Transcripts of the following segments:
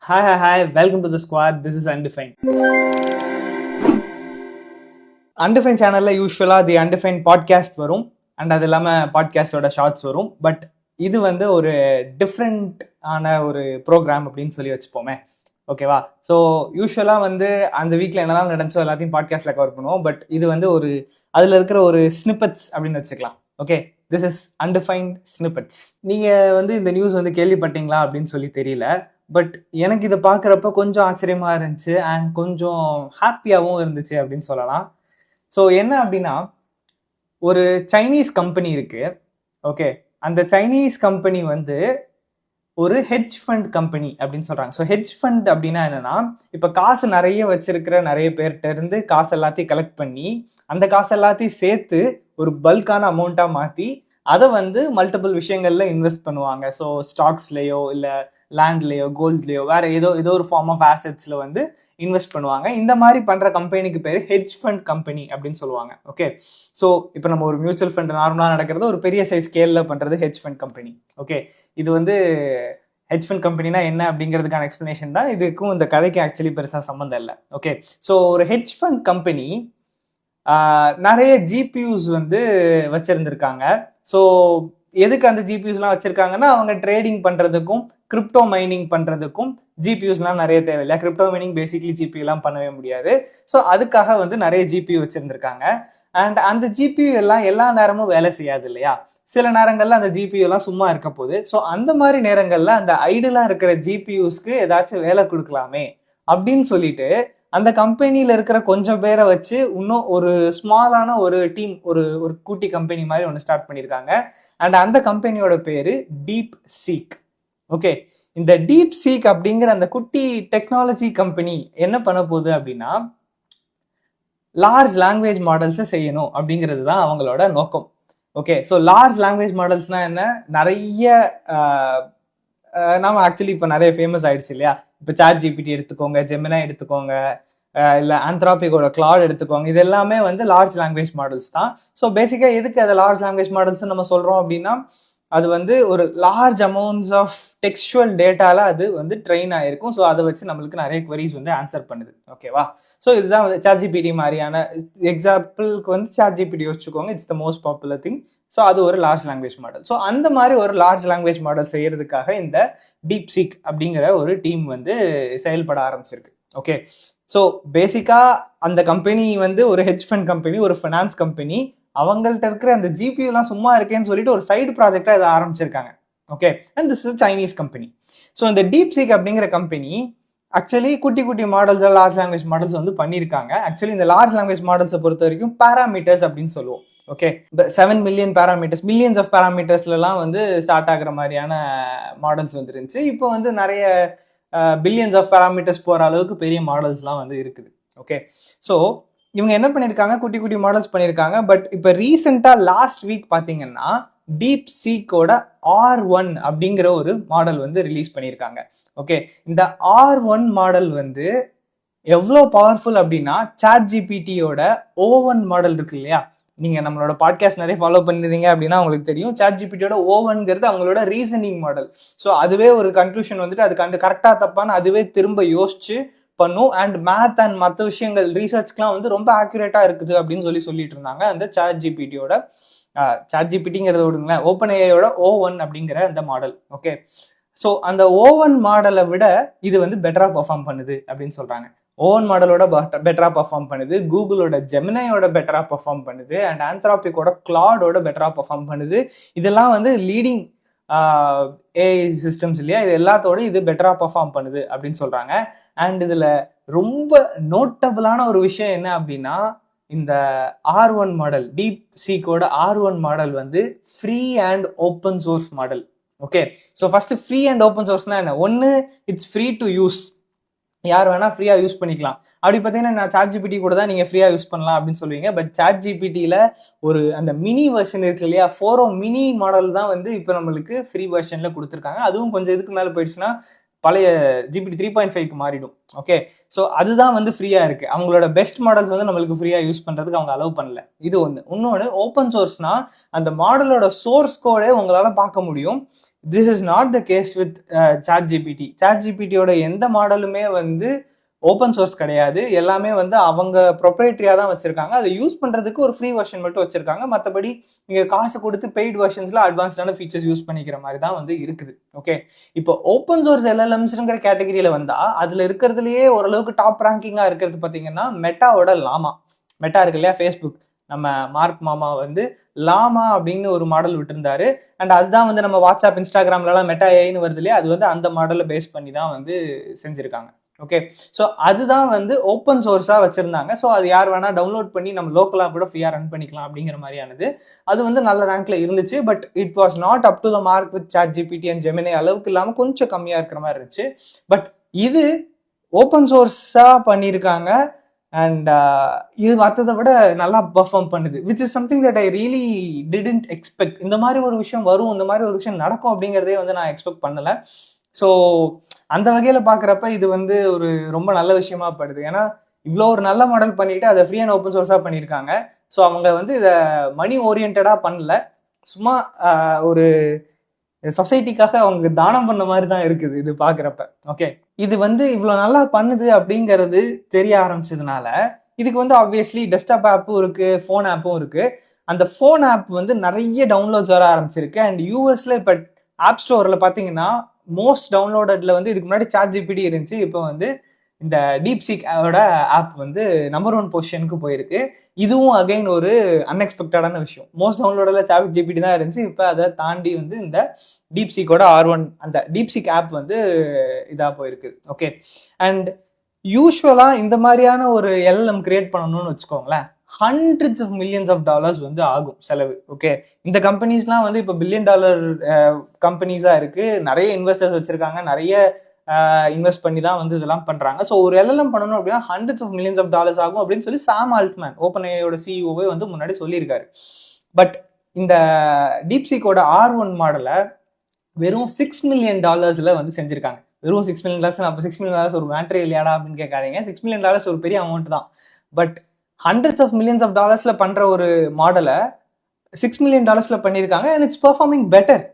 Hi. Welcome to the squad. This is Undefined. Undefined சேனல்ல யூஸ்வலா தி undefine podcast வரும் and அது இல்லாமல் பாட்காஸ்டோட ஷார்ட்ஸ் வரும். பட் இது வந்து ஒரு டிஃப்ரெண்ட் ஆன ஒரு ப்ரோக்ராம் அப்படின்னு சொல்லி வச்சுப்போமே. ஓகேவா? ஸோ யூஸ்வலாக வந்து அந்த வீக்கில் என்னெல்லாம் நடந்துச்சோ எல்லாத்தையும் பாட்காஸ்ட்டில் கவர் பண்ணுவோம். பட் இது வந்து ஒரு அதில் இருக்கிற ஒரு ஸ்னிப்பட்ஸ் அப்படின்னு வச்சுக்கலாம். Okay, this is undefined snippets. நீங்கள் வந்து இந்த நியூஸ் வந்து கேள்விப்பட்டீங்களா அப்படின்னு சொல்லி தெரியல. பட் எனக்கு இதை பார்க்குறப்ப கொஞ்சம் ஆச்சரியமாக இருந்துச்சு அண்ட் கொஞ்சம் ஹாப்பியாகவும் இருந்துச்சு அப்படின்னு சொல்லலாம். ஸோ என்ன அப்படின்னா, ஒரு சைனீஸ் கம்பெனி இருக்கு. ஓகே, அந்த சைனீஸ் கம்பெனி வந்து ஒரு ஹெட்ஜ் ஃபண்ட் கம்பெனி அப்படின்னு சொல்றாங்க. ஸோ ஹெட்ஜ் ஃபண்ட் அப்படின்னா என்னன்னா, இப்போ காசு நிறைய வச்சிருக்கிற நிறைய பேர்கிட்ட இருந்து காசு எல்லாத்தையும் கலெக்ட் பண்ணி அந்த காசு எல்லாத்தையும் சேர்த்து ஒரு பல்கான அமௌண்ட்டாக மாற்றி அதை வந்து மல்டிபிள் விஷயங்கள்ல இன்வெஸ்ட் பண்ணுவாங்க. ஸோ ஸ்டாக்ஸ்லேயோ இல்லை லேண்ட்லேயோ கோல்ட்லேயோ வேற ஏதோ ஒரு ஃபார்ம் ஆஃப் ஆசெட்ஸ்ல வந்து இன்வெஸ்ட் பண்ணுவாங்க. இந்த மாதிரி பண்ற கம்பெனிக்கு பேர் ஹெட்ஜ் ஃபண்ட் கம்பெனி அப்படின்னு சொல்லுவாங்க. ஓகே, ஸோ இப்போ நம்ம ஒரு மியூச்சுவல் ஃபண்ட் நார்மலாக நடக்கிறது ஒரு பெரிய சைஸ் ஸ்கேல்ல பண்றது ஹெட்ஜ் ஃபண்ட் கம்பெனி. ஓகே, இது வந்து ஹெட்ஜ் ஃபண்ட் கம்பெனினா என்ன அப்படிங்கிறதுக்கான எக்ஸ்பிளனேஷன் தான். இதுக்கும் இந்த கதைக்கு ஆக்சுவலி பெருசாக சம்மந்தம் இல்லை. ஓகே, ஸோ ஒரு ஹெட்ஜ் ஃபண்ட் கம்பெனி நிறைய ஜிபியூஸ் வந்து வச்சிருந்திருக்காங்க. ஸோ எதுக்கு அந்த ஜிபியூஸ்லாம் வச்சிருக்காங்கன்னா, அவங்க ட்ரேடிங் பண்றதுக்கும் கிரிப்டோ மைனிங் பண்றதுக்கும் ஜிபியூஸ்லாம் நிறைய தேவையில்லை. கிரிப்டோ மைனிங் பேசிக்லி ஜிபியூலாம் பண்ணவே முடியாது. ஸோ அதுக்காக வந்து நிறைய ஜிபியூ வச்சிருந்திருக்காங்க. அண்ட் அந்த ஜிபியூ எல்லாம் எல்லா நேரமும் வேலை செய்யாது இல்லையா? சில நேரங்கள்ல அந்த ஜிபியூ எல்லாம் சும்மா இருக்க போகுது. ஸோ அந்த மாதிரி நேரங்கள்ல அந்த ஐடியலா இருக்கிற ஜிபியூஸ்க்கு ஏதாச்சும் வேலை கொடுக்கலாமே அப்படின்னு சொல்லிட்டு அந்த கம்பெனியில இருக்கிற கொஞ்சம் பேரை வச்சு இன்னும் ஒரு ஸ்மாலான ஒரு டீம், ஒரு குட்டி கம்பெனி மாதிரி ஒன்று ஸ்டார்ட் பண்ணியிருக்காங்க. அண்ட் அந்த கம்பெனியோட பேரு டீப் சீக். ஓகே, இந்த டீப் சீக் அப்படிங்கிற அந்த குட்டி டெக்னாலஜி கம்பெனி என்ன பண்ண போகுது அப்படின்னா, லார்ஜ் லாங்குவேஜ் மாடல்ஸ் செய்யணும் அப்படிங்கிறது தான் அவங்களோட நோக்கம். ஓகே, ஸோ லார்ஜ் லாங்குவேஜ் மாடல்ஸ்னா என்ன? நிறைய நாம ஆக்சுவலி இப்போ நிறைய ஃபேமஸ் ஆயிடுச்சு இல்லையா? இப்போ சாட் ஜிபிடி எடுத்துக்கோங்க, ஜெமினா எடுத்துக்கோங்க, இல்லை ஆந்த்ராபிக்கோட கிளாட் எடுத்துக்கோங்க. இது எல்லாமே வந்து லார்ஜ் லாங்குவேஜ் மாடல்ஸ் தான். ஸோ பேசிக்காக எதுக்கு அதை லார்ஜ் லாங்குவேஜ் மாடல்ஸ் நம்ம சொல்றோம் அப்படின்னா, அது வந்து ஒரு லார்ஜ் அமௌண்ட்ஸ் ஆஃப் டெக்ஸ்டுவல் டேட்டால அது வந்து ட்ரெயின் ஆயிருக்கும். ஸோ அதை வச்சு நம்மளுக்கு நிறைய குவரிஸ் வந்து ஆன்சர் பண்ணுது. ஓகேவா? ஸோ இதுதான் வந்து சாட் ஜிபிடி மாதிரியான எக்ஸாம்பிளுக்கு வந்து சாட் ஜிபிடி வச்சுக்கோங்க. It's the most popular thing. So அது ஒரு லார்ஜ் லாங்குவேஜ் மாடல். ஸோ அந்த மாதிரி ஒரு லார்ஜ் லாங்குவேஜ் மாடல் செய்யறதுக்காக இந்த டீப் சீக் அப்படிங்கிற ஒரு டீம் வந்து செயல்பட ஆரம்பிச்சிருக்கு. ஓகே, ஸோ பேசிக்கா அந்த கம்பெனி வந்து ஒரு ஹெட்ஜ் ஃபண்ட் கம்பெனி, ஒரு ஃபினான்ஸ் கம்பெனி. அவங்கள்ட்ட இருக்கிற அந்த ஜிபியூ எல்லாம் சும்மா இருக்கேன்னு சொல்லிட்டு ஒரு சைடு ப்ராஜெக்டா இதை ஆரம்பிச்சிருக்காங்க. Okay, and this is Chinese company. So இந்த டீப் சீக் அப்படிங்கிற கம்பெனி ஆக்சுவலி குட்டி மாடல்ஸ், லார்ஜ் லாங்குவேஜ் மாடல்ஸ் வந்து பண்ணியிருக்காங்க. ஆக்சுவலி இந்த லார்ஜ் லாங்குவேஜ் மாடல்ஸை பொறுத்த வரைக்கும் பேராமீட்டர்ஸ் அப்படின்னு சொல்லுவோம். Okay, 7 million parameters, millions of பேராமீட்டர்ஸ்லாம் வந்து ஸ்டார்ட் ஆகுற மாதிரியான மாடல்ஸ் வந்து இருந்துச்சு. இப்போ வந்து நிறைய பில்லியன்ஸ் ஆஃப் பேராமீட்டர்ஸ் போகிற அளவுக்கு பெரிய மாடல்ஸ்லாம் வந்து இருக்குது. ஓகே, ஸோ இவங்க என்ன பண்ணியிருக்காங்க, குட்டி மாடல்ஸ் பண்ணியிருக்காங்க. பட் இப்போ ரீசெண்டாக லாஸ்ட் வீக் பார்த்தீங்கன்னா டீப் சீக்கோட R1 அப்படிங்கிற ஒரு மாடல் வந்து ரிலீஸ் பண்ணியிருக்காங்க. ஓகே, இந்த R1 மாடல் வந்து எவ்வளோ பவர்ஃபுல் அப்படின்னா, சாட் ஜிபிடியோட O1 மாடல் இருக்கு இல்லையா? நீங்க நம்மளோட பாட்காஸ்ட் நிறைய ஃபாலோ பண்ணிருந்தீங்க அப்படின்னா உங்களுக்கு தெரியும், சாட் ஜிபிடியோட O1ங்கிறது அவங்களோட ரீசனிங் மாடல். ஸோ அதுவே ஒரு கன்க்ளூஷன் வந்துட்டு அது கரெக்டா தப்பான்னு அதுவே திரும்ப யோசிச்சு பண்ணும். அண்ட் மேத் அண்ட் மற்ற விஷயங்கள் ரீசர்ச்க்குலாம் வந்து ரொம்ப ஆக்யூரேட்டா இருக்குது அப்படின்னு சொல்லிட்டு இருந்தாங்க அந்த சாட் ஜிபிடியோட சாட் ஜிபிடிங்கிறத விடுங்களேன், ஓப்பன் ஏஐயோட O1 அப்படிங்கிற அந்த மாடல். ஓகே, ஸோ அந்த O1 மாடலை விட இது வந்து பெட்டரா பெர்ஃபார்ம் பண்ணுது அப்படின்னு சொல்றாங்க. O1 மாடலோட பெட்டரா பெர்ஃபார்ம் பண்ணுது, கூகுளோட ஜெமினாயோட பெட்டரா பெர்ஃபார்ம் பண்ணுது, அண்ட் ஆந்த்ராபிக்கோட கிளாடோட பெட்டரா பெர்ஃபார்ம் பண்ணுது. இதெல்லாம் வந்து லீடிங் ஏஐ சிஸ்டம்ஸ் இல்லையா? இது எல்லாத்தோட இது பெட்டரா பெர்ஃபார்ம் பண்ணுது அப்படின்னு சொல்றாங்க. அண்ட் இதுல ரொம்ப நோட்டபிளான ஒரு விஷயம் என்ன அப்படின்னா, இந்த R1 மாடல், டீப் சீக்கோட R1 மாடல் வந்து free and open source model. Okay, so first free and open சோர்ஸ்னா என்ன? ஒன்று, இட்ஸ் ஃப்ரீ டு யூஸ், யார் வேணா ஃப்ரீயா யூஸ் பண்ணிக்கலாம். அப்படி பார்த்தீங்கன்னா நான் சாட் ஜிபிடி கூட தான் நீங்க ஃப்ரீயா யூஸ் பண்ணலாம் அப்படின்னு சொல்லுவீங்க. பட் சாட் ஜிபிடியில ஒரு அந்த மினி வெர்ஷன் இருக்கு இல்லையா, 4O மினி மாடல் தான் வந்து இப்போ நம்மளுக்கு ஃப்ரீ வெர்ஷன்ல கொடுத்துருக்காங்க. அதுவும் கொஞ்சம் இதுக்கு மேலே போயிடுச்சுன்னா பழைய GPT 3.5க்கு மாறிடும். ஓகே, ஸோ அதுதான் வந்து ஃப்ரீயா இருக்கு. அவங்களோட பெஸ்ட் மாடல்ஸ் வந்து நம்மளுக்கு ஃப்ரீயா யூஸ் பண்றதுக்கு அவங்க அலோவ் பண்ணல. இது ஒன்று. இன்னொன்று, ஓப்பன் சோர்ஸ்னா அந்த மாடலோட சோர்ஸ் கோடே உங்களால பார்க்க முடியும். This is not the case with chat GPT. Chat ஜிபிடியோட எந்த மாடலுமே வந்து ஓப்பன் சோர்ஸ் கிடையாது. எல்லாமே வந்து அவங்க ப்ரொப்ரைட்டரியா தான் வச்சிருக்காங்க. அதை யூஸ் பண்றதுக்கு ஒரு ஃப்ரீ வெர்ஷன் மட்டும் வச்சிருக்காங்க. மற்றபடி நீங்க காசு கொடுத்து பெய்ட் வெர்ஷன்ஸ்ல அட்வான்ஸ்டான ஃபீச்சர்ஸ் யூஸ் பண்ணிக்கிற மாதிரி தான் வந்து இருக்குது. ஓகே, இப்போ ஓப்பன் சோர்ஸ் எல்எல்எம்ஸ்ங்கிற கேட்டகரியில வந்தா அதுல இருக்கிறதுலயே ஓரளவுக்கு டாப் ரேங்கிங்கா இருக்கிறது பாத்தீங்கன்னா மெட்டாவோட லாமா. மெட்டா இருக்கு இல்லையா, ஃபேஸ்புக். நம்ம மார்க் மாமா வந்து லாமா அப்படின்னு ஒரு மாடல் விட்டுருந்தாரு. அண்ட் அதுதான் வந்து நம்ம வாட்ஸ்அப், இன்ஸ்டாகிராம்லாம் மெட்டா ஏன்னு வருது இல்லையா, அது வந்து அந்த மாடலை பேஸ் பண்ணி தான் வந்து செஞ்சிருக்காங்க. ஓகே, ஸோ அதுதான் வந்து ஓப்பன் சோர்ஸாக வச்சிருந்தாங்க. ஸோ அது யார் வேணா டவுன்லோட் பண்ணி நம்ம லோக்கலாக கூட ஃப்ரீயாக ரன் பண்ணிக்கலாம் அப்படிங்கிற மாதிரியானது. அது வந்து நல்ல ரேங்க்ல இருந்துச்சு. But it was not up to the mark with chat GPT and Gemini அளவுக்கு இல்லாமல் கொஞ்சம் கம்மியாக இருக்கிற மாதிரி இருந்துச்சு. பட் இது ஓப்பன் சோர்ஸாக பண்ணியிருக்காங்க. அண்ட் இது மற்றதை விட நல்லா பர்ஃபார்ம் பண்ணுது, which is something that I really didn't expect. இந்த மாதிரி ஒரு விஷயம் வரும், இந்த மாதிரி ஒரு விஷயம் நடக்கும் அப்படிங்கிறதே வந்து நான் எக்ஸ்பெக்ட் பண்ணலை. ஸோ அந்த வகையில் பார்க்குறப்ப இது வந்து ஒரு ரொம்ப நல்ல விஷயமா படுது. ஏன்னா இவ்வளோ ஒரு நல்ல மாடல் பண்ணிட்டு அதை ஃப்ரீ அண்ட் ஓப்பன் சோர்ஸாக பண்ணியிருக்காங்க. ஸோ அவங்க வந்து இதை மணி ஓரியன்டாக பண்ணல, சும்மா ஒரு சொசைட்டிக்காக அவங்க தானம் பண்ண மாதிரி தான் இருக்குது இது பார்க்குறப்ப. ஓகே, இது வந்து இவ்வளோ நல்லா பண்ணுது அப்படிங்கிறது தெரிய ஆரம்பிச்சதுனால இதுக்கு வந்து ஆப்வியஸ்லி டெஸ்க்டாப் ஆப்பும் இருக்கு, ஃபோன் ஆப்பும் இருக்கு. அந்த ஃபோன் ஆப் வந்து நிறைய டவுன்லோட்ஸ் வர ஆரம்பிச்சிருக்கு. அண்ட் யூஎஸ்ல இப்போ ஆப் ஸ்டோரில் பார்த்தீங்கன்னா மோஸ்ட் டவுன்லோடட்ல வந்து இதுக்கு முன்னாடி சாட் ஜிபிடி இருந்துச்சு. இப்போ வந்து இந்த டீப்சீக்கோட ஆப் வந்து நம்பர் 1 பொசிஷனுக்கு போயிருக்கு. இதுவும் அகைன் ஒரு அன்எக்ஸ்பெக்டடான விஷயம். மோஸ்ட் டவுன்லோடல சாட் ஜிபிடி தான் இருந்துச்சு. இப்போ அதை தாண்டி வந்து இந்த டீப்சீக்கோட R1 அந்த டீப்சீக் ஆப் வந்து இதாக போயிருக்கு. ஓகே, அண்ட் யூஸ்வலா இந்த மாதிரியான ஒரு எல்எல்எம் கிரியேட் பண்ணணும்னு வச்சுக்கோங்களேன், hundreds of millions of dollars வந்து ஆகும் செலவு. ஓகே, இந்த கம்பெனிஸ்லாம் வந்து இப்போ $1 billion கம்பெனிஸா இருக்கு. நிறைய இன்வெஸ்டர்ஸ் வச்சிருக்காங்க, நிறைய இன்வெஸ்ட் பண்ணி தான் வந்து இதெல்லாம் பண்றாங்க. ஸோ ஒரு எல்எல்எம் பண்ணணும் அப்படின்னா hundreds of millions of dollars ஆகும் அப்படின்னு சொல்லி சாம் ஆல்ட்மேன், ஓப்பன்ஏஐயோட சிஇஓவே வந்து முன்னாடி சொல்லியிருக்காரு. பட் இந்த டீப்சீக்கோட R1 மாடலை வெறும் $6 million வந்து செஞ்சிருக்காங்க. வெறும் $6 million, அப்போ $6 million ஒரு மேட்ரே இல்லையாடா அப்படின்னு கேட்காதீங்க. $6 million ஒரு பெரிய அமௌண்ட் தான். But hundreds of millions of dollars பண்ற ஒரு மாடலை $6 million பண்ணியிருக்காங்க. And it's performing better.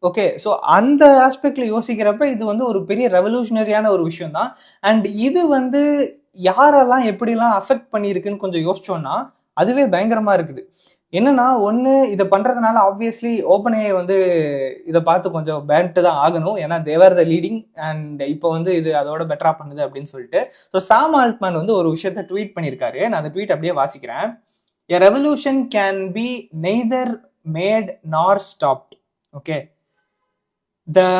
Okay, so அந்த ஆஸ்பெக்ட்ல யோசிக்கிறப்ப இது வந்து ஒரு பெரிய ரெவல்யூஷனரியான ஒரு விஷயம் தான். அண்ட் இது வந்து யாரெல்லாம் எப்படிலாம் அஃபெக்ட் பண்ணியிருக்குன்னு கொஞ்சம் யோசிச்சோம்னா அதுவே பயங்கரமா இருக்குது. என்னன்னா, ஒன்று இதை பண்றதுனால ஆப்வியஸ்லி ஓப்பன்ஏஐ வந்து இதை பார்த்து கொஞ்சம் பேண்ட் தான் ஆகணும். ஏன்னா தேவர் த லீடிங் அண்ட் இப்போ வந்து இது அதோட பெட்டரா பண்ணுது அப்படின்னு சொல்லிட்டு. ஸோ சாம் ஆல்ட்மேன் வந்து ஒரு விஷயத்த ட்வீட் பண்ணியிருக்காரு. நான் அந்த ட்வீட் அப்படியே வாசிக்கிறேன். A revolution can be neither made nor stopped. Okay. The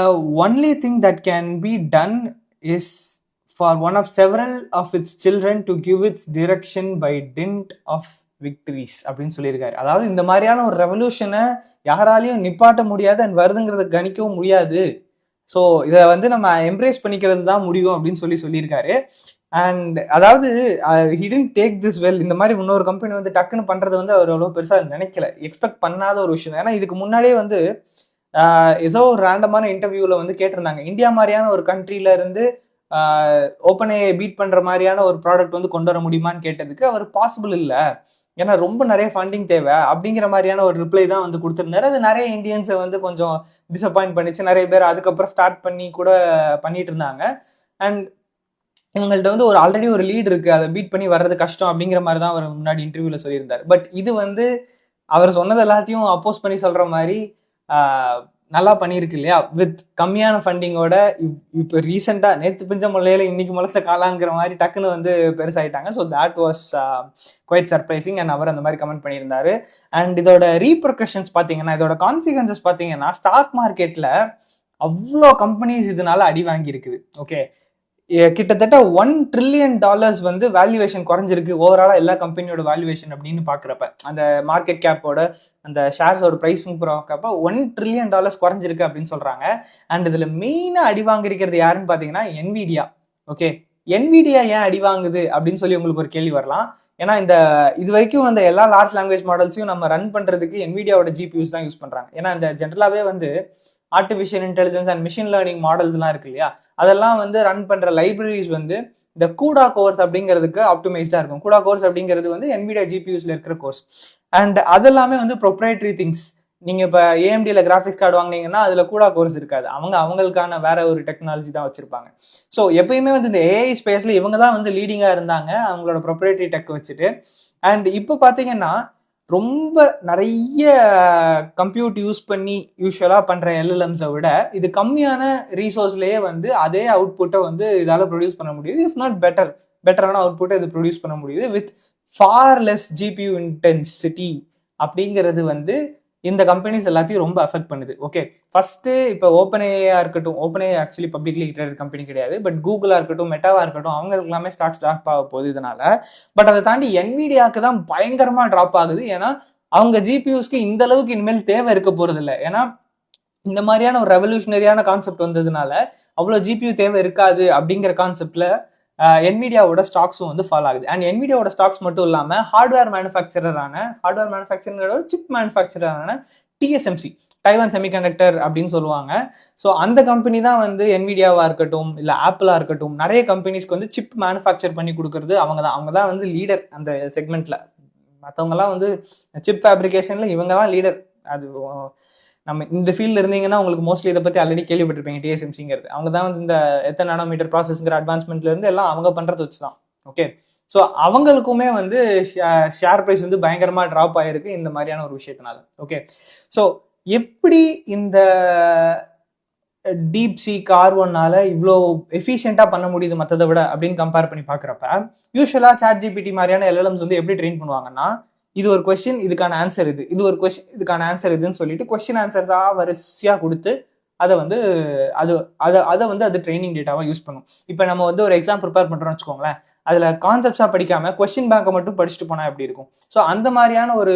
only thing that can be done is for one of several of its children to give its direction by dint of victories அப்படின்னு சொல்லியிருக்காரு. அதாவது இந்த மாதிரியான ஒரு ரெவல்யூஷனை யாராலையும் நிப்பாட்ட முடியாது and வருதுங்கிறத கணிக்கவும் முடியாது. ஸோ இதை வந்து நம்ம எம்ப்ரேஸ் பண்ணிக்கிறது தான் முடியும் அப்படின்னு சொல்லியிருக்காரு. அண்ட் அதாவது he didn't take this well. இந்த மாதிரி இன்னொரு கம்பெனி வந்து டக்குன்னு பண்றது வந்து அவர் அவ்வளோ பெருசா நினைக்கல, எக்ஸ்பெக்ட் பண்ணாத ஒரு விஷயம். ஏன்னா இதுக்கு முன்னாடியே வந்து ஏதோ ஒரு ரேண்டமான இன்டர்வியூல வந்து கேட்டிருந்தாங்க, இந்தியா மாதிரியான ஒரு கண்ட்ரில இருந்து ஓப்பன்ஏஐ பீட் பண்ற மாதிரியான ஒரு ப்ராடக்ட் வந்து கொண்டு வர முடியுமான்னு கேட்டதுக்கு அவர் பாசிபிள் இல்லை, ஏன்னா ரொம்ப நிறைய ஃபண்டிங் தேவை அப்படிங்கிற மாதிரியான ஒரு ரிப்ளை தான் வந்து கொடுத்துருந்தாரு. அது நிறைய இந்தியன்ஸை வந்து கொஞ்சம் டிசப்பாயிண்ட் பண்ணிச்சு. நிறைய பேர் அதுக்கப்புறம் ஸ்டார்ட் பண்ணி கூட பண்ணிட்டு இருந்தாங்க. அண்ட் இவங்கள்ட்ட வந்து ஒரு ஆல்ரெடி ஒரு லீட் இருக்கு, அதை பீட் பண்ணி வர்றது கஷ்டம் அப்படிங்கிற மாதிரி தான் அவர் முன்னாடி இன்டர்வியூல சொல்லியிருந்தார். பட் இது வந்து அவர் சொன்னது எல்லாத்தையும் அப்போஸ் பண்ணி சொல்ற மாதிரி நல்லா பண்ணியிருக்கு இல்லையா, வித் கம்மியான ஃபண்டிங்கோட. இப்போ ரீசெண்டா நேற்று பிஞ்ச முளையில இன்னைக்கு முளைச்ச காலாங்கிற மாதிரி டக்குன்னு வந்து பெருசாயிட்டாங்க. So that was quite surprising. And அவர் அந்த மாதிரி கமெண்ட் பண்ணியிருந்தாரு. அண்ட் இதோட ரீப்ரொகஷன்ஸ் பார்த்தீங்கன்னா, இதோட கான்சிக்வன்சஸ் பார்த்தீங்கன்னா, ஸ்டாக் மார்க்கெட்ல அவ்வளோ கம்பெனிஸ் இதனால அடி வாங்கி இருக்குது. ஓகே, கிட்டத்தட்ட $1 trillion வந்து வேல்யூவேஷன் குறைஞ்சிருக்கு ஓவராலா எல்லா கம்பெனியோட வேல்யூவேஷன் அப்படின்னு பாக்குறப்ப, அந்த மார்க்கெட் கேப்போட அந்த ஷேர்ஸோட பிரைஸும் பார்க்கப்ப $1 trillion குறைஞ்சிருக்கு அப்படின்னு சொல்றாங்க. அண்ட் இதுல மெயினா அடி வாங்கிருக்கிறது யாருன்னு பாத்தீங்கன்னா என்விடியா. ஓகே, என்விடியா ஏன் அடி வாங்குது அப்படின்னு சொல்லி உங்களுக்கு ஒரு கேள்வி வரலாம். ஏன்னா இந்த இது வரைக்கும் அந்த எல்லா லார்ஜ் லாங்குவேஜ் மாடல்ஸையும் நம்ம ரன் பண்றதுக்கு என்விடியாவோட ஜிபியூஸ் தான் யூஸ் பண்றாங்க. ஏன்னா இந்த ஜென்ரலாவே வந்து artificial intelligence and machine learning மாடல்ஸ்லாம் இருக்கு இல்லையா, அதெல்லாம் வந்து ரன் பண்ற லைப்ரரிஸ் வந்து இந்த கூடா கோர்ஸ் அப்படிங்கிறதுக்கு ஆப்டிமைஸ்டா இருக்கும். கூடா கோர்ஸ் அப்படிங்கிறது வந்து NVIDIA GPUஸ்ல இருக்கிற கோர்ஸ். அண்ட் அதெல்லாமே வந்து ப்ரொப்ரைட்டரி திங்ஸ். நீங்க இப்ப AMDல கிராஃபிக்ஸ் கார்டு வாங்கினீங்கன்னா அதுல கூடா கோர்ஸ் இருக்காது. அவங்களுக்கான வேற ஒரு டெக்னாலஜி தான் வச்சிருப்பாங்க. ஸோ எப்பயுமே வந்து இந்த AI ஸ்பேஸ்ல இவங்க தான் வந்து லீடிங்கா இருந்தாங்க அவங்களோட ப்ரொப்ரைட்டரி டெக் வச்சுட்டு. அண்ட் இப்போ பாத்தீங்கன்னா ரொம்ப நிறைய கம்ப்யூட் யூஸ் பண்ணி யூஸ்வலா பண்ற LLMஸை விட இது கம்மியான ரீசோர்ஸ்லயே வந்து அதே அவுட்புட்டை வந்து இதால ப்ரொடியூஸ் பண்ண முடியுது. இஃப் நாட் பெட்டரான அவுட்புட்டை இது ப்ரொடியூஸ் பண்ண முடியுது with for less GPU intensity அப்படிங்கிறது வந்து இந்த கம்பெனிஸ் எல்லாத்தையும் ரொம்ப அஃபெக்ட் பண்ணுது. ஓகே, ஃபர்ஸ்ட் இப்போ ஓப்பன்ஏஐயா இருக்கட்டும், ஓப்பன்ஏஐ ஆக்சுவலி பப்ளிக்லி ட்ரேடட் கம்பெனி கிடையாது, பட் கூகுளா இருக்கட்டும், மெட்டாவா இருக்கட்டும், அவங்களுக்கு எல்லாமே ஸ்டாக் ஆக போகுது இதனால. பட் அதை தாண்டி NVIDIAக்கு தான் பயங்கரமா டிராப் ஆகுது. ஏன்னா அவங்க GPUஸ்க்கு இந்த அளவுக்கு இனிமேல் தேவை இருக்க போறது இல்லை. ஏன்னா இந்த மாதிரியான ஒரு ரெவல்யூஷனரியான கான்செப்ட் வந்ததுனால அவ்வளோ GPU தேவை இருக்காது அப்படிங்கிற கான்செப்ட்ல NVIDIAவோட ஸ்டாக்ஸும் வந்து ஃபால் ஆகுது. அண்ட் NVIDIAவோட ஸ்டாக்ஸ் மட்டும் இல்லாம ஹார்ட்வேர் மேனுஃபேக்சரரான சிப் மேனுஃபேக்சரரான TSMC, டைவான் செமிகண்டக்டர் அப்படின்னு சொல்லுவாங்க. ஸோ அந்த கம்பெனி தான் வந்து NVIDIAவா இருக்கட்டும், இல்லை ஆப்பிளா இருக்கட்டும், நிறைய கம்பெனிஸ்க்கு வந்து சிப் மேனுஃபேக்சர் பண்ணி கொடுக்கறது அவங்க தான் வந்து லீடர் அந்த செக்மெண்ட்ல. மற்றவங்கலாம் வந்து சிப் ஃபேப்ரிகேஷன்ல இவங்க தான் லீடர். அது நம்ம இந்த ஃபீல்டில் இருந்தீங்கன்னா உங்களுக்கு மோஸ்ட்லி இதை பற்றி ஆல்ரெடி கேள்விப்பட்டிருப்பீங்க. TSMCங்கிறது அவங்க தான் வந்து இந்த எத்தனை நானோமீட்டர் ப்ராசஸ்ங்கிற அட்வான்ஸ்மெண்ட்ல இருந்து எல்லாம் அவங்க பண்றது வச்சு தான். ஓகே, ஸோ அவங்களுக்குமே வந்து ஷேர் ப்ரைஸ் வந்து பயங்கரமா ட்ராப் ஆயிருக்கு இந்த மாதிரியான ஒரு விஷயத்தினால. ஓகே, ஸோ எப்படி இந்த DeepSeek R1னால இவ்வளோ எஃபிஷியண்டா பண்ண முடியுது மற்றதை விட அப்படின்னு கம்பேர் பண்ணி பார்க்குறப்ப, யூஸ்வலா ChatGPT மாதிரியான LLMs வந்து எப்படி ட்ரெயின் பண்ணுவாங்கன்னா, இது ஒரு கொஸ்டின், இதுக்கான ஆன்சர் இது ஒரு கொஸ்டின், இதுக்கான ஆன்சர் இதுன்னு சொல்லிட்டு கொஸ்டின் ஆன்சர்ஸா வரிசையா கொடுத்து அதை வந்து அதை வந்து அது ட்ரைனிங் டேட்டாவா யூஸ் பண்ணும். இப்போ நம்ம வந்து ஒரு எக்ஸாம் ப்ரிப்பேர் பண்றோம்னு வச்சுக்கோங்களேன், அதுல கான்செப்ட்ஸா படிக்காம கொஸ்டின் பேங்கை மட்டும் படிச்சுட்டு போனா எப்படி இருக்கும்? ஸோ அந்த மாதிரியான ஒரு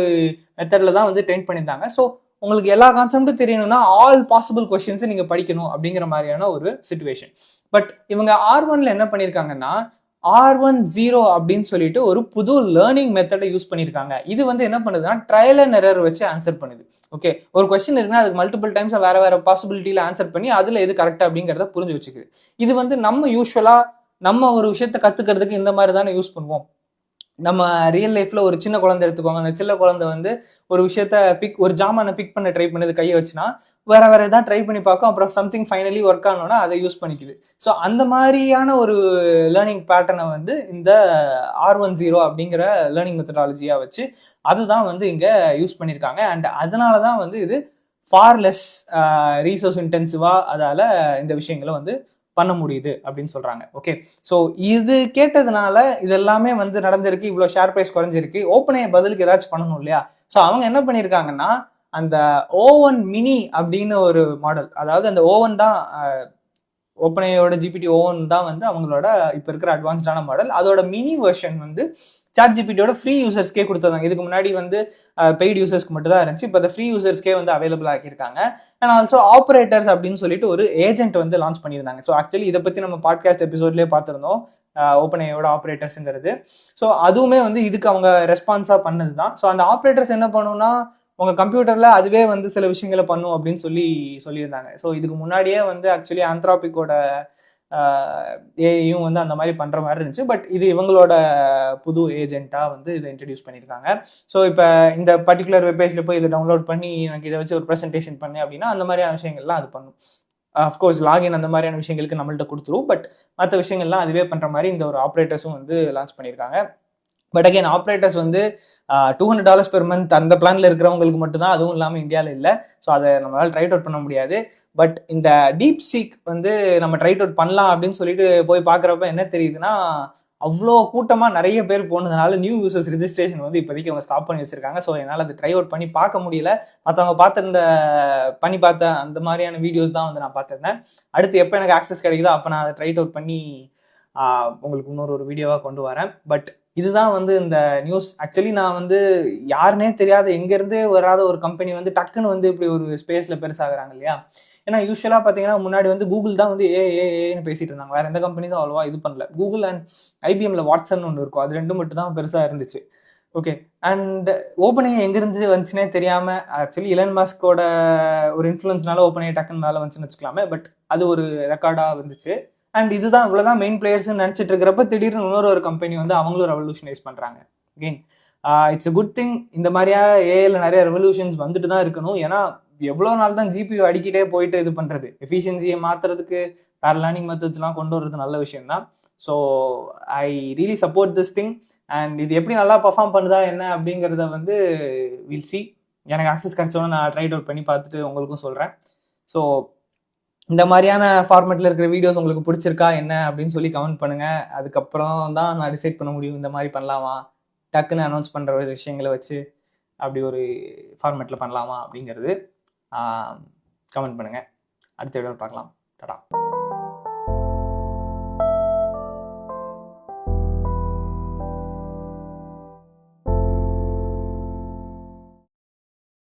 மெத்தட்ல தான் வந்து ட்ரெயின் பண்ணியிருந்தாங்க. ஸோ உங்களுக்கு எல்லா கான்செப்டும் தெரியணும்னா ஆல் பாசிபிள் கொஸ்டின்ஸ் நீங்க படிக்கணும் அப்படிங்கிற மாதிரியான ஒரு சிச்சுவேஷன். பட் இவங்க R1ல என்ன பண்ணியிருக்காங்கன்னா, R10 அப்படின்னு சொல்லிட்டு ஒரு புது லேர்னிங் மெத்தடை யூஸ் பண்ணியிருக்காங்க. இது வந்து என்ன பண்ணுதுன்னா ட்ரையல் அண்ட் எரர் வச்சு ஆன்சர் பண்ணுது. ஓகே, ஒரு கொஸ்டின் இருக்குன்னா அதுக்கு மல்டிபிள் டைம்ஸ் வேற பாசிபிலிட்டியில ஆன்சர் பண்ணி அதுல எது கரெக்ட் அப்படிங்கிறத புரிஞ்சு வச்சுக்குது. இது வந்து நம்ம யூஸ்வலா நம்ம ஒரு விஷயத்த கத்துக்கிறதுக்கு இந்த மாதிரி தானே யூஸ் பண்ணுவோம். நம்ம ரியல் லைஃப்ல ஒரு சின்ன குழந்தை எடுத்துக்கோங்க. அந்த சின்ன குழந்தை வந்து ஒரு விஷயத்த ஒரு ஜாமானை பிக் பண்ண ட்ரை பண்ணுது கையை வச்சுனா, வேற ஏதாவது ட்ரை பண்ணி பார்க்கும். அப்புறம் சம்திங் ஃபைனலி ஒர்க் ஆனோன்னா அதை யூஸ் பண்ணிக்குது. ஸோ அந்த மாதிரியான ஒரு லேர்னிங் பேட்டர்னை வந்து இந்த R10 அப்படிங்கிற லேர்னிங் மெத்தடாலஜியா வச்சு அதுதான் வந்து இங்க யூஸ் பண்ணியிருக்காங்க. அண்ட் அதனால தான் வந்து இது ஃபார் லெஸ் ரீசோர்ஸ் இன்டென்சிவா அதால இந்த விஷயங்களை வந்து பண்ண முடியுது அப்படின்னு சொல்றாங்க. ஓகே, ஸோ இது கேட்டதுனால இதெல்லாமே வந்து நடந்திருக்கு, இவ்வளோ ஷேர் பிரைஸ் குறைஞ்சிருக்கு. ஓப்பனே பதிலுக்கு ஏதாச்சும் பண்ணணும் இல்லையா? ஸோ அவங்க என்ன பண்ணியிருக்காங்கன்னா, அந்த O1 மினி அப்படின்னு ஒரு மாடல், அதாவது அந்த O1 தான் ஓப்பனேயோட GPT O1 தான் வந்து அவங்களோட இப்போ இருக்கிற அட்வான்ஸ்டான மாடல். அதோட மினி வெர்ஷன் வந்து ChatGPTயோட ஃப்ரீ யூசர்ஸ்க்கே கொடுத்துருந்தாங்க. இதுக்கு முன்னாடி வந்து பெய்ட் யூசர்ஸ்க்கு மட்டும் தான் இருந்துச்சு. இப்போ ஃப்ரீ யூசர்ஸ்க்கே வந்து அவைலபிள் ஆக்கியிருக்காங்க. அண்ட் ஆல்சோ ஆப்ரேட்டர்ஸ் அப்படின்னு சொல்லிட்டு ஒரு ஏஜென்ட் வந்து லான்ச் பண்ணியிருந்தாங்க. ஸோ ஆக்சுவலி இதை பற்றி நம்ம பாட்காஸ்ட் எபிசோட்லேயே பார்த்துருந்தோம், ஓப்பனேயோட ஆப்ரேட்டர்ஸுங்கிறது. ஸோ அதுவுமே வந்து இதுக்கு அவங்க ரெஸ்பான்ஸாக பண்ணது தான். ஸோ அந்த ஆப்ரேட்டர்ஸ் என்ன பண்ணுன்னா, உங்க கம்ப்யூட்டர்ல அதுவே வந்து சில விஷயங்களை பண்ணும் அப்படின்னு சொல்லியிருந்தாங்க. ஸோ இதுக்கு முன்னாடியே வந்து ஆக்சுவலி ஆந்த்ராபிக்கோட ஏஐயும் வந்து அந்த மாதிரி பண்ற மாதிரி இருந்துச்சு. பட் இது இவங்களோட புது ஏஜென்ட்டா வந்து இதை இன்ட்ரடியூஸ் பண்ணியிருக்காங்க. ஸோ இப்போ இந்த பர்டிகுலர் வெப்பேஜ்ல போய் இதை டவுன்லோட் பண்ணி எனக்கு இதை வச்சு ஒரு ப்ரெசன்டேஷன் பண்ணேன் அப்படின்னா அந்த மாதிரியான விஷயங்கள்லாம் அது பண்ணும். அஃப்கோர்ஸ் லாகின் அந்த மாதிரியான விஷயங்களுக்கு நம்மள்ட்ட கொடுத்துரும். பட் மற்ற விஷயங்கள்லாம் அதுவே பண்ற மாதிரி இந்த ஒரு ஆப்ரேட்டர்ஸும் வந்து லான்ச் பண்ணியிருக்காங்க. பட் அகைன் ஆப்ரேட்டர்ஸ் வந்து $200 பெர் மந்த் அந்த பிளான்ல இருக்கிறவங்களுக்கு மட்டும்தான், அதுவும் இல்லாமல் இந்தியாவில் இல்லை. ஸோ அதை நம்மளால ட்ரைட் அவுட் பண்ண முடியாது. பட் இந்த DeepSeek வந்து நம்ம ட்ரைட் அவுட் பண்ணலாம் அப்படின்னு சொல்லிட்டு போய் பார்க்குறப்ப என்ன தெரியுதுன்னா, அவ்வளோ கூட்டமாக நிறைய பேர் போனதுனால நியூ யூசர்ஸ் ரிஜிஸ்ட்ரேஷன் வந்து இப்போதைக்கு அவங்க ஸ்டாப் பண்ணி வச்சிருக்காங்க. ஸோ என்னால் அதை ட்ரை அவுட் பண்ணி பார்க்க முடியல. மற்றவங்க பண்ணி பார்த்த அந்த மாதிரியான வீடியோஸ் தான் வந்து நான் பார்த்துருந்தேன். அடுத்து எப்போ எனக்கு ஆக்சஸ் கிடைக்குதோ அப்போ நான் அதை ட்ரைட் அவுட் பண்ணி உங்களுக்கு இன்னொரு வீடியோவாக கொண்டு வரேன். பட் இதுதான் வந்து இந்த நியூஸ். ஆக்சுவலி நான் வந்து யாருன்னே தெரியாத எங்கேருந்தே வராத ஒரு கம்பெனி வந்து டக்குன்னு வந்து இப்படி ஒரு ஸ்பேஸ்ல பெருசாகிறாங்க இல்லையா? ஏன்னா யூஸ்வலாக பார்த்தீங்கன்னா முன்னாடி வந்து கூகுள் தான் வந்து ஏன்னு பேசிட்டு இருந்தாங்க. வேற எந்த கம்பெனிஸும் அவ்வளோவா இது பண்ணல. கூகுள் அண்ட் IBMல வாட்சன் ஒன்று இருக்கும், அது ரெண்டும் மட்டும் தான் பெருசாக இருந்துச்சு. ஓகே. அண்ட் ஓப்பனிங் எங்கிருந்து வந்துச்சுன்னே தெரியாம ஆக்சுவலி இலன் மஸ்கோட ஒரு இன்ஃப்ளூயன்ஸ்னால ஓப்பனிங் டக்குன்னு மேல வந்துச்சுன்னு வச்சுக்கலாமே. பட் அது ஒரு ரெக்கார்டா வந்துச்சு. அண்ட் இதுதான் இவ்வளவுதான் மெயின் பிளேயர்ஸ்னு நினைச்சிட்டு இருக்கிறப்ப திடீர்னு இன்னொரு கம்பெனி வந்து அவங்களும் ரெவல்யூஷனைஸ் பண்றாங்க. Again it's a good thing. இந்த மாதிரியா ஏஐல நிறைய ரெவல்யூஷன்ஸ் வந்துட்டு தான் இருக்கணும். ஏன்னா எவ்வளவு நாள் தான் ஜிபியூ அடிக்கிட்டே போயிட்டு இது பண்றது. எஃபிஷியன்சியை மாத்துறதுக்கு வேற லேர்னிங் மெத்தட்ஸ்லாம் கொண்டு வர்றது நல்ல விஷயம் தான். So I really support this thing. And இது எப்படி நல்லா பர்ஃபார்ம் பண்ணுதா என்ன அப்படிங்கிறத வந்து வில் சி. எனக்கு ஆக்சஸ் கிடைச்சோன்னு நான் ட்ரைட் அவுட் பண்ணி பார்த்துட்டு உங்களுக்கும் சொல்கிறேன். ஸோ இந்த மாதிரியான ஃபார்மேட்டில் இருக்கிற வீடியோஸ் உங்களுக்கு பிடிச்சிருக்கா என்ன அப்படின்னு சொல்லி கமெண்ட் பண்ணுங்கள். அதுக்கப்புறம் தான் நான் டிசைட் பண்ண முடியும் இந்த மாதிரி பண்ணலாமா, டக்குன்னு அனௌன்ஸ் பண்ணுற விஷயங்களை வச்சு அப்படி ஒரு ஃபார்மேட்டில் பண்ணலாமா அப்படிங்கிறது. கமெண்ட் பண்ணுங்கள். அடுத்த வீடியோவில் பார்க்கலாம். டடா.